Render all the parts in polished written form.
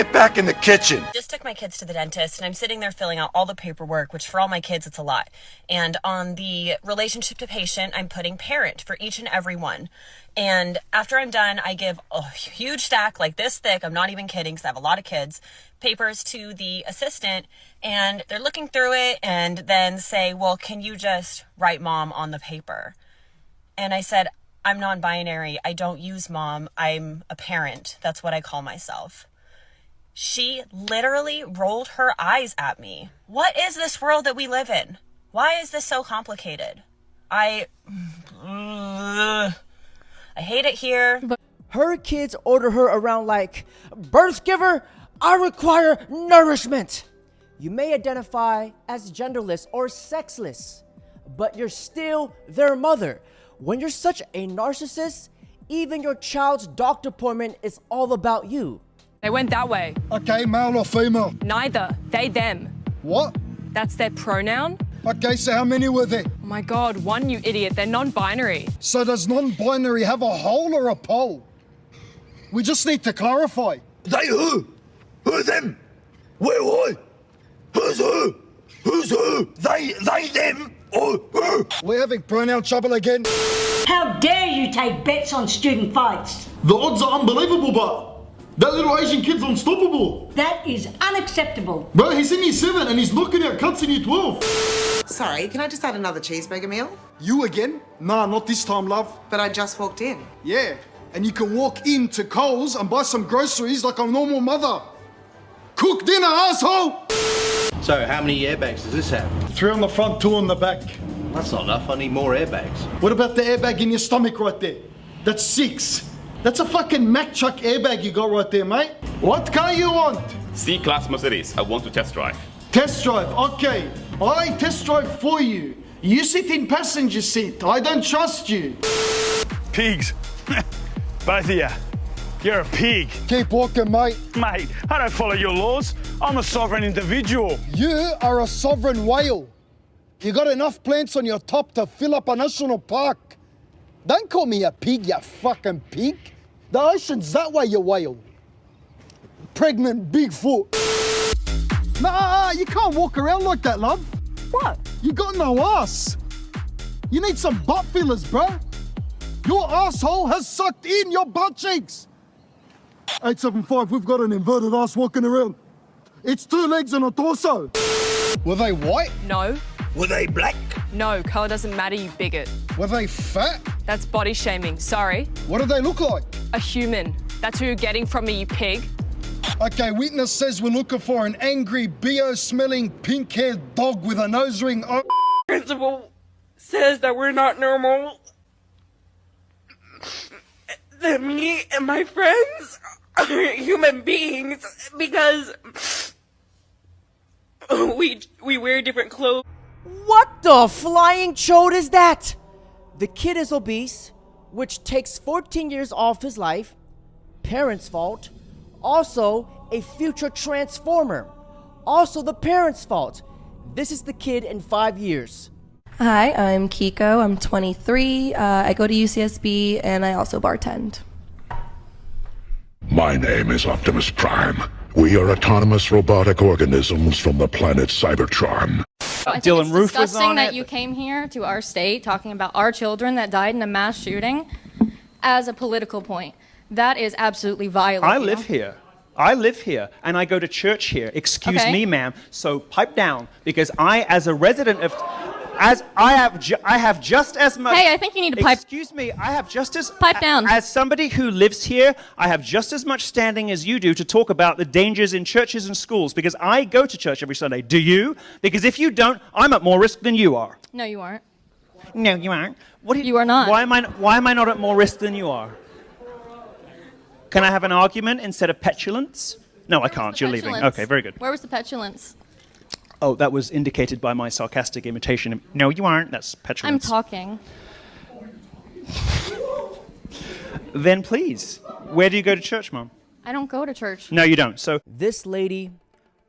Get back in the kitchen. Just took my kids to the dentist and I'm sitting there filling out all the paperwork, which for all my kids, it's a lot. And on the relationship to patient, I'm putting parent for each and every one. And after I'm done, I give a huge stack like this thick, I'm not even kidding because I have a lot of kids, papers to the assistant, and they're looking through it and then say, well, can you just write mom on the paper? And I said, I'm non-binary. I don't use mom. I'm a parent. That's what I call myself. She literally rolled her eyes at me. What is this world that we live in? Why is this so complicated? I hate it here. Her kids order her around like, birth giver, I require nourishment. You may identify as genderless or sexless, but you're still their mother. When you're such a narcissist, even your child's doctor appointment is all about you. They went that way. Okay, male or female? Neither. They, them. What? That's their pronoun? Okay, so how many were there? Oh my God, one, you idiot. They're non-binary. So does non-binary have a hole or a pole? We just need to clarify. They who? Who them? Where why? Who's who? Who's who? They, them, or who? We're having pronoun trouble again. How dare you take bets on student fights? The odds are unbelievable, but that little Asian kid's unstoppable. That is unacceptable. Bro, he's in year 7 and he's knocking out cunts in year 12. Sorry, can I just add another cheeseburger meal? You again? Nah, not this time, love. But I just walked in. Yeah, and you can walk into Coles and buy some groceries like a normal mother. Cook dinner, asshole! So, how many airbags does this have? 3 on the front, 2 on the back. That's not enough, I need more airbags. What about the airbag in your stomach right there? That's 6. That's a fucking Mack truck airbag you got right there, mate. What car you want? C-Class Mercedes. I want to test drive. Test drive, okay. I test drive for you. You sit in passenger seat. I don't trust you. Pigs. Both of you. You're a pig. Keep walking, mate. Mate, I don't follow your laws. I'm a sovereign individual. You are a sovereign whale. You got enough plants on your top to fill up a national park. Don't call me a pig, you fucking pig. The ocean's that way, you whale. Pregnant Bigfoot. Nah, you can't walk around like that, love. What? You got no ass. You need some butt fillers, bro. Your asshole has sucked in your butt cheeks. 875, we've got an inverted ass walking around. It's 2 legs and a torso. Were they white? No. Were they black? No, colour doesn't matter, you bigot. Were they fat? That's body shaming, sorry. What do they look like? A human. That's who you're getting from me, you pig. Okay, witness says we're looking for an angry, BO-smelling, pink-haired dog with a nose ring. Principal says that we're not normal. That me and my friends are human beings because we wear different clothes. What the flying chode is that? The kid is obese, which takes 14 years off his life. Parents' fault. Also, a future transformer. Also the parents' fault. This is the kid in 5 years. Hi, I'm Kiko. I'm 23. I go to UCSB and I also bartend. My name is Optimus Prime. We are autonomous robotic organisms from the planet Cybertron. I think it's disgusting that you came here to our state talking about our children that died in a mass shooting as a political point. That is absolutely violent. I live here. I live here and I go to church here. Excuse me, ma'am. So pipe down, because I, as a resident of, as I have just as much. Hey, I think you need to pipe. Excuse me, I have just as. Pipe down. As somebody who lives here, I have just as much standing as you do to talk about the dangers in churches and schools, because I go to church every Sunday. Do you? Because if you don't, I'm at more risk than you are. No, you aren't. No, you aren't. What do you are not. Why am I not at more risk than you are? Can I have an argument instead of petulance? No, I can't. You're leaving. Okay, very good. Where was the petulance? Oh, that was indicated by my sarcastic imitation. No, you aren't. That's petulance. I'm talking. Then please, where do you go to church, Mom? I don't go to church. No, you don't. So this lady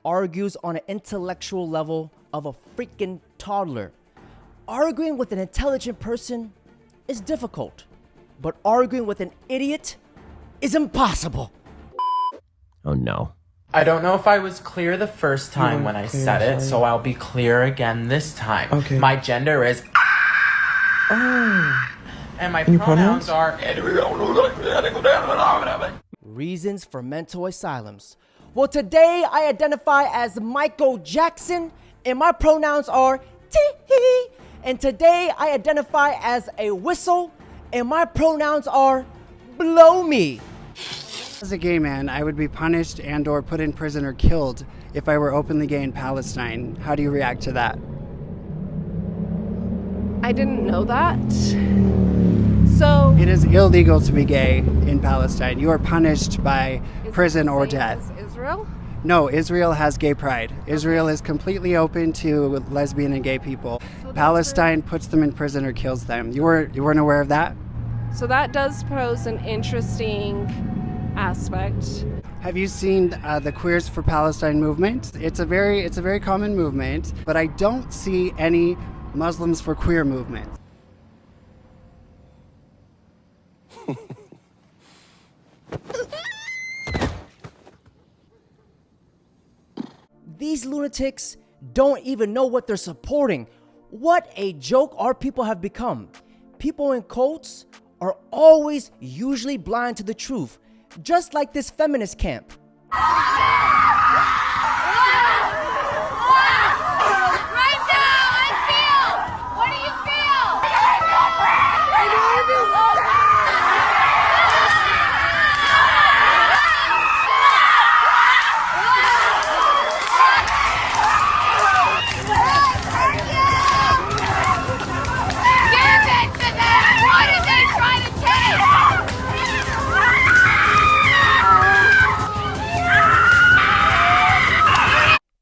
argues on an intellectual level of a freaking toddler. Arguing with an intelligent person is difficult, but arguing with an idiot is impossible. Oh no. I don't know if I was clear the first time when I said it, so I'll be clear again this time. Okay. My gender is Oh. and my And your pronouns are Reasons for mental asylums. Well, today I identify as Michael Jackson, and my pronouns are tee. And today I identify as a whistle, and my pronouns are blow me. As a gay man, I would be punished and or put in prison or killed if I were openly gay in Palestine. How do you react to that? I didn't know that. So It is illegal to be gay in Palestine. You are punished by prison or death. Israel? No, Israel has gay pride. Israel is completely open to lesbian and gay people. Palestine puts them in prison or kills them. You weren't aware of that? So that does pose an interesting aspect. Have you seen the Queers for Palestine movement? It's a very common movement, but I don't see any Muslims for Queer movement. These lunatics don't even know what they're supporting. What a joke our people have become. People in cults are always usually blind to the truth, just like this feminist camp.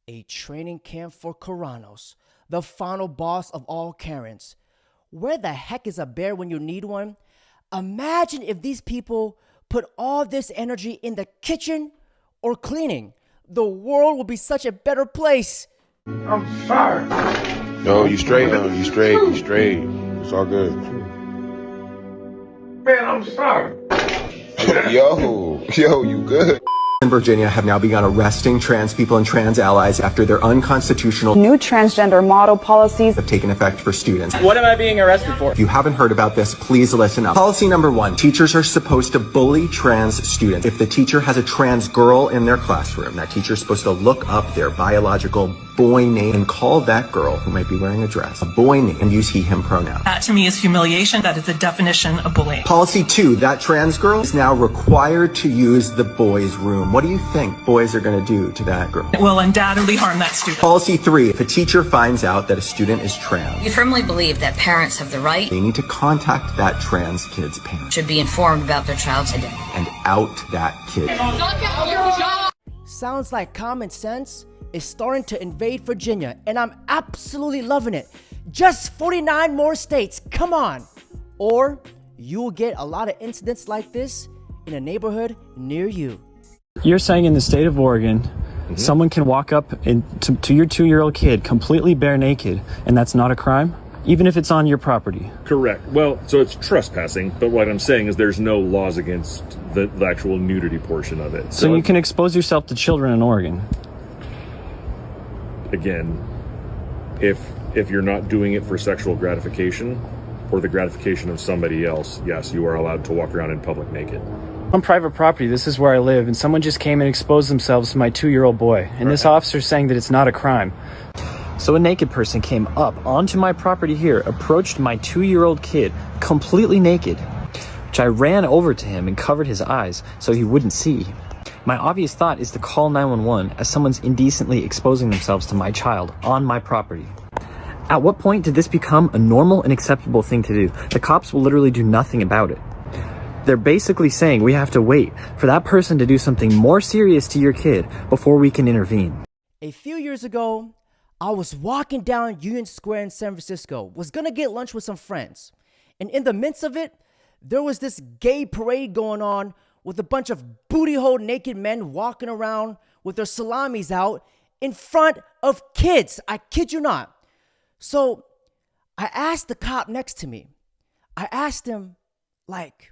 A training camp for Karanos, the final boss of all Karens. Where the heck is a bear when you need one? Imagine if these people put all this energy in the kitchen or cleaning. The world will be such a better place. I'm sorry. Yo, you straight, huh? You straight. It's all good. Man, I'm sorry. Yo, you good? In Virginia have now begun arresting trans people and trans allies after their unconstitutional new transgender model policies have taken effect for students. What am I being arrested for? If you haven't heard about this, please listen up. Policy number 1, teachers are supposed to bully trans students. If the teacher has a trans girl in their classroom, that teacher is supposed to look up their biological boy name and call that girl, who might be wearing a dress, a boy name, and use he, him pronouns. That to me is humiliation. That is the definition of bullying. Policy 2, that trans girl is now required to use the boys' room. What do you think boys are going to do to that girl? It will undoubtedly harm that student. Policy 3, if a teacher finds out that a student is trans, We firmly believe that parents have the right, they need to contact that trans kid's parents should be informed about their child's identity. and out that kid. Sounds like common sense is starting to invade Virginia, and I'm absolutely loving it. Just 49 more states, come on. Or you'll get a lot of incidents like this in a neighborhood near you. You're saying in the state of Oregon, someone can walk up to your 2-year-old kid completely bare naked, and that's not a crime? Even if it's on your property? Correct. Well, so it's trespassing, but what I'm saying is there's no laws against the actual nudity portion of it. So you can expose yourself to children in Oregon? Again, if you're not doing it for sexual gratification or the gratification of somebody else, yes, you are allowed to walk around in public naked. On private property, this is where I live, and someone just came and exposed themselves to my 2-year-old boy, and this officer's saying that it's not a crime. So a naked person came up onto my property here, approached my 2-year-old kid, completely naked, which I ran over to him and covered his eyes so he wouldn't see. My obvious thought is to call 911 as someone's indecently exposing themselves to my child on my property. At what point did this become a normal and acceptable thing to do? The cops will literally do nothing about it. They're basically saying we have to wait for that person to do something more serious to your kid before we can intervene. A few years ago, I was walking down Union Square in San Francisco, was gonna get lunch with some friends. And in the midst of it, there was this gay parade going on with a bunch of booty-hole naked men walking around with their salamis out in front of kids. I kid you not. So I asked the cop next to me, I asked him, like,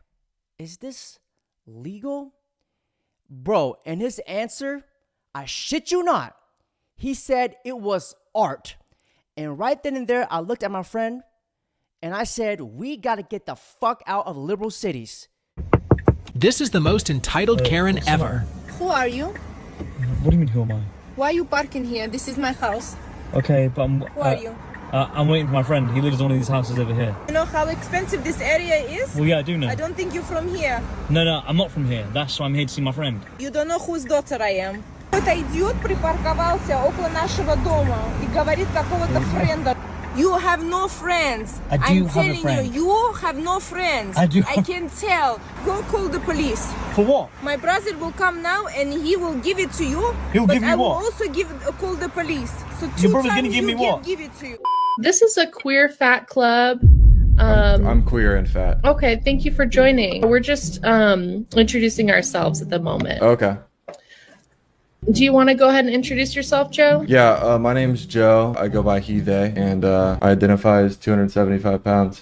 is this legal? Bro, and his answer, I shit you not. He said it was art. And right then and there, I looked at my friend and I said, we got to get the fuck out of liberal cities. This is the most entitled Karen ever. Who are you? What do you mean, who am I? Why are you parking here? This is my house. Okay, but Who are you? I'm waiting for my friend. He lives in one of these houses over here. You know how expensive this area is? Well, yeah, I do know. I don't think you're from here. No, I'm not from here. That's why I'm here to see my friend. You don't know whose daughter I am. Какой-то идиот припарковался около нашего дома и говорит какого-то френда. You have no friends. I do I'm have a telling friend. you have no friends. I do. I can tell. Go call the police. For what? My brother will come now and he will give it to you. He'll give you I will what? also call the police. So Your 2 brother's gonna times give me you what? can give it to you. This is a queer fat club. I'm queer and fat. Okay, thank you for joining. We're just introducing ourselves at the moment. Okay. Do you want to go ahead and introduce yourself, Joe? Yeah, my name's Joe. I go by he, they, and I identify as 275 pounds.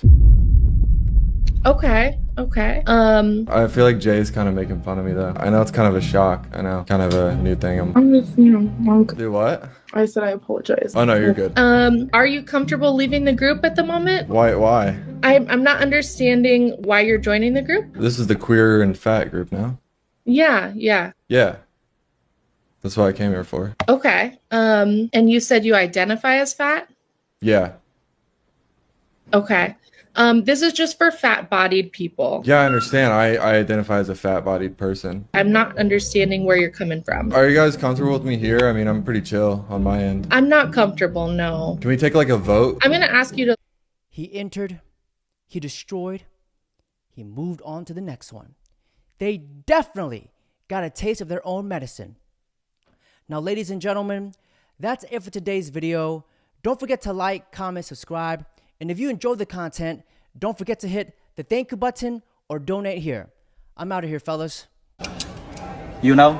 Okay. I feel like Jay's kind of making fun of me, though. I know it's kind of a shock. I know. Kind of a new thing. I'm just, Do what? I said I apologize. Oh, no, you're good. Are you comfortable leaving the group at the moment? Why? I'm not understanding why you're joining the group. This is the queer and fat group now. Yeah. Yeah. That's what I came here for. Okay. And you said you identify as fat? Yeah. Okay. This is just for fat-bodied people. Yeah, I understand. I identify as a fat-bodied person. I'm not understanding where you're coming from. Are you guys comfortable with me here? I mean, I'm pretty chill on my end. I'm not comfortable, no. Can we take like a vote? I'm gonna ask you to... He entered, he destroyed, he moved on to the next one. They definitely got a taste of their own medicine. Now, ladies and gentlemen, that's it for today's video. Don't forget to like, comment, subscribe. And if you enjoyed the content, don't forget to hit the thank you button or donate here. I'm out of here, fellas. You know,